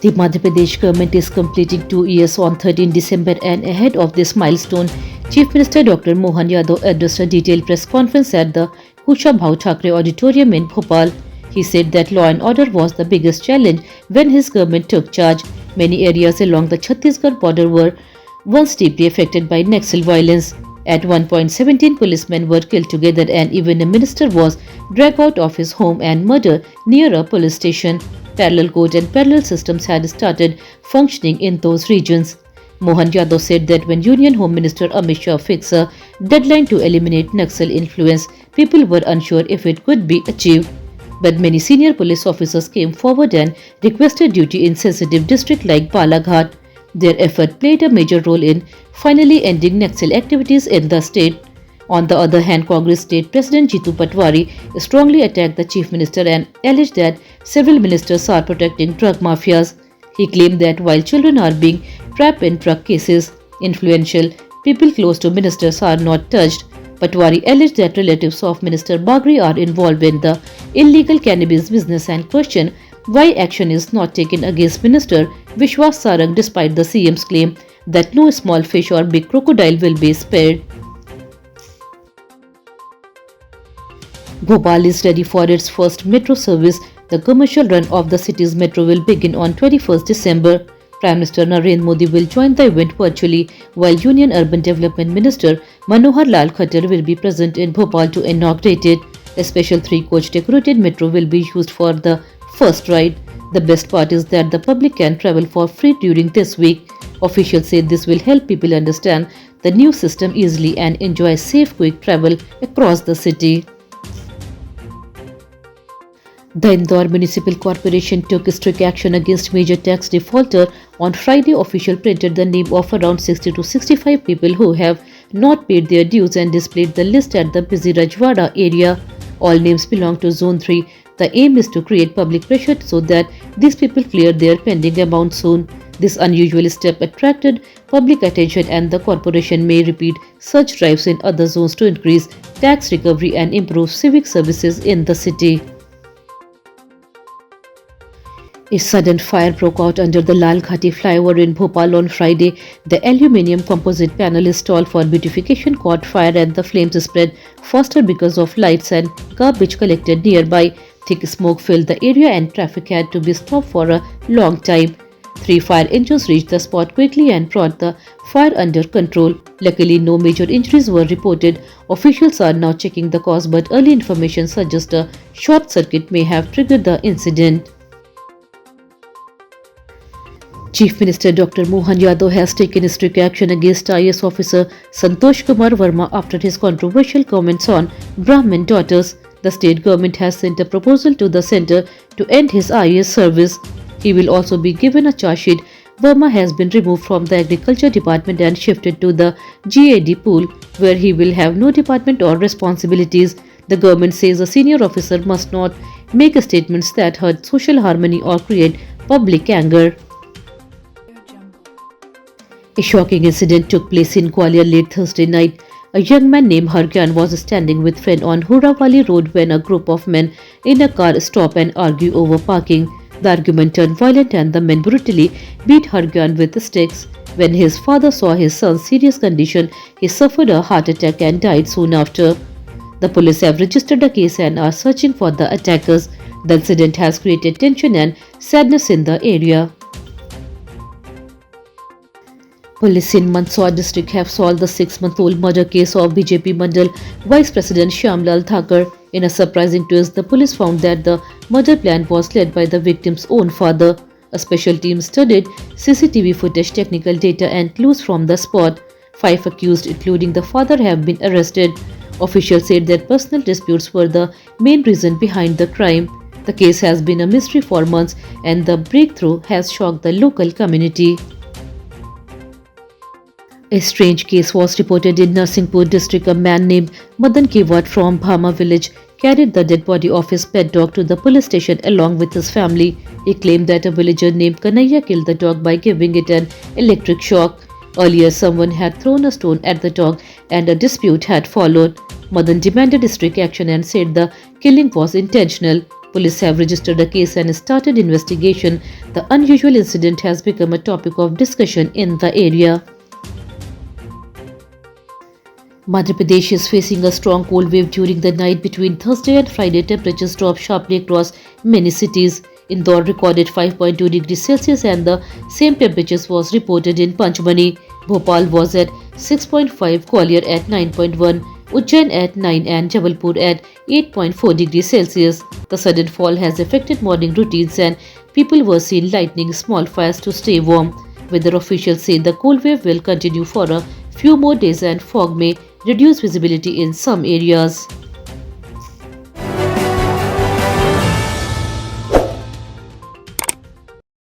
The Madhya Pradesh government is completing 2 years on 13 December, and ahead of this milestone, Chief Minister Dr. Mohan Yadav addressed a detailed press conference at the Kushabhau Thackeray Auditorium in Bhopal. He said that law and order was the biggest challenge when his government took charge. Many areas along the Chhattisgarh border were once deeply affected by Naxal violence. At one point, 17 policemen were killed together, and even a minister was dragged out of his home and murdered near a police station. Parallel court and parallel systems had started functioning in those regions. Mohan Yadav said that when Union Home Minister Amit Shah fixed a deadline to eliminate Naxal influence, people were unsure if it could be achieved. But many senior police officers came forward and requested duty in sensitive districts like Balaghat. Their effort played a major role in finally ending Naxal activities in the state. On the other hand, Congress State President Jitu Patwari strongly attacked the Chief Minister and alleged that several ministers are protecting drug mafias. He claimed that while children are being trapped in drug cases, influential people close to ministers are not touched. Patwari alleged that relatives of Minister Bagri are involved in the illegal cannabis business and questioned why action is not taken against Minister Vishwas Sarang despite the CM's claim that no small fish or big crocodile will be spared. Bhopal is ready for its first metro service. The commercial run of the city's metro will begin on 21st December. Prime Minister Narendra Modi will join the event virtually, while Union Urban Development Minister Manohar Lal Khattar will be present in Bhopal to inaugurate it. A special 3-coach decorated metro will be used for the first ride. The best part is that the public can travel for free during this week. Officials say this will help people understand the new system easily and enjoy safe, quick travel across the city. The Indore Municipal Corporation took strict action against major tax defaulter. On Friday, officials printed the name of around 60 to 65 people who have not paid their dues and displayed the list at the busy Rajwada area. All names belong to Zone 3. The aim is to create public pressure so that these people clear their pending amount soon. This unusual step attracted public attention, and the corporation may repeat such drives in other zones to increase tax recovery and improve civic services in the city. A sudden fire broke out under the Lal Ghati flyover in Bhopal on Friday. The aluminium composite panel installed for beautification caught fire, and the flames spread faster because of lights and garbage collected nearby. Thick smoke filled the area and traffic had to be stopped for a long time. 3 fire engines reached the spot quickly and brought the fire under control. Luckily, no major injuries were reported. Officials are now checking the cause, but early information suggests a short circuit may have triggered the incident. Chief Minister Dr. Mohan Yadav has taken strict action against IAS officer Santosh Kumar Verma after his controversial comments on Brahmin daughters. The state government has sent a proposal to the centre to end his IAS service. He will also be given a charge sheet. Verma has been removed from the Agriculture Department and shifted to the GAD pool, where he will have no department or responsibilities. The government says a senior officer must not make statements that hurt social harmony or create public anger. A shocking incident took place in Gwalior late Thursday night. A young man named Hargyan was standing with friend on Hurawali Road when a group of men in a car stopped and argued over parking. The argument turned violent and the men brutally beat Hargyan with sticks. When his father saw his son's serious condition, he suffered a heart attack and died soon after. The police have registered a case and are searching for the attackers. The incident has created tension and sadness in the area. Police in Mandsaur district have solved the 6-month-old murder case of BJP Mandal Vice President Shyamlal Thakur. In a surprising twist, the police found that the murder plan was led by the victim's own father. A special team studied CCTV footage, technical data and clues from the spot. 5 accused, including the father, have been arrested. Officials said that personal disputes were the main reason behind the crime. The case has been a mystery for months, and the breakthrough has shocked the local community. A strange case was reported in Narsinghpur district. A man named Madan Kewat from Bhama village carried the dead body of his pet dog to the police station along with his family. He claimed that a villager named Kanaiya killed the dog by giving it an electric shock. Earlier, someone had thrown a stone at the dog and a dispute had followed. Madan demanded strict action and said the killing was intentional. Police have registered a case and started investigation. The unusual incident has become a topic of discussion in the area. Madhya Pradesh is facing a strong cold wave during the night between Thursday and Friday. Temperatures dropped sharply across many cities. Indore recorded 5.2 degrees Celsius and the same temperatures was reported in Panchmani. Bhopal was at 6.5, Gwalior at 9.1, Ujjain at 9 and Jabalpur at 8.4 degrees Celsius. The sudden fall has affected morning routines and people were seen lighting small fires to stay warm. Weather officials say the cold wave will continue for a few more days and fog may reduce visibility in some areas.